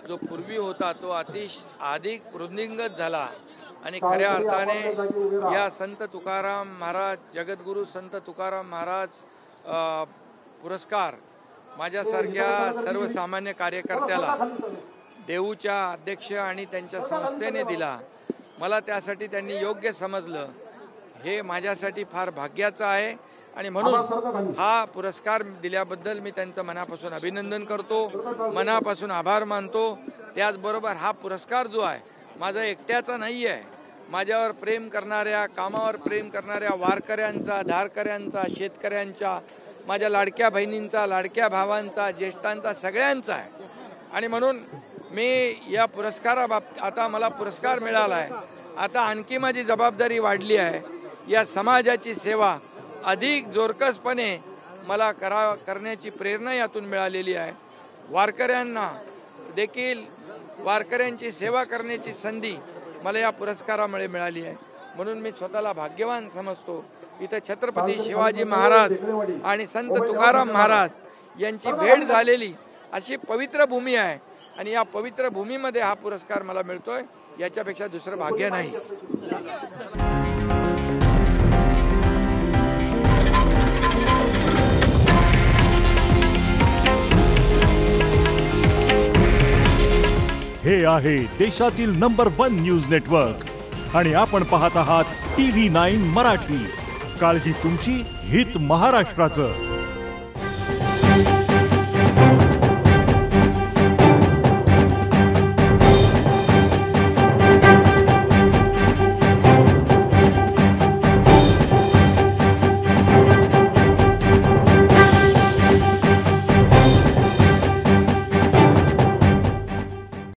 जो पूर्वी होता तो अधिक वृद्धिंगत झाला आणि खऱ्या अर्थाने या संत तुकाराम महाराज जगद्गुरू संत तुकाराम महाराज पुरस्कार माझ्यासारख्या सर्वसामान्य कार्यकर्त्याला देऊच्या अध्यक्ष आणि त्यांच्या संस्थेने दिला। मला त्यासाठी त्यांनी योग्य समजलं, हे माझ्यासाठी फार भाग्याचं आहे आणि म्हणून हा पुरस्कार दिल्याबद्दल मी त्यांचं मनापासून अभिनंदन करतो, मनापासून आभार मानतो। त्याचबरोबर हा पुरस्कार जो आहे माझा एकट्याचा नाही आहे, माझ्यावर प्रेम करणाऱ्या, कामावर प्रेम करणाऱ्या वारकऱ्यांचा, धारकऱ्यांचा, शेतकऱ्यांचा, माझ्या लाडक्या बहिणींचा, लाडक्या भावांचा, ज्येष्ठांचा, सगळ्यांचा आहे। आणि म्हणून मी या पुरस्काराबाबत आता मला पुरस्कार मिळाला आहे, आता आणखी माझी जबाबदारी वाढली आहे। या समाजाची सेवा अधिक जोरकसपणे मला करण्याची प्रेरणा यातून मिळालेली आहे। वारकऱ्यांना देखील वारकऱ्यांची सेवा करण्याची संधी मला या पुरस्कारामुळे मिळाली आहे, म्हणून मी स्वतःला भाग्यवान समजतो। इथं छत्रपती शिवाजी महाराज आणि संत तुकाराम महाराज यांची भेट झालेली अशी पवित्र भूमी आहे आणि या पवित्र भूमीमध्ये हा पुरस्कार मला मिळतोय, याच्यापेक्षा दुसरं भाग्य नाही। हे आहे देशातील नंबर 1 न्यूज नेटवर्क आणि आपण पाहत आहात TV9 मराठी। काळजी तुमची, हित महाराष्ट्राचं।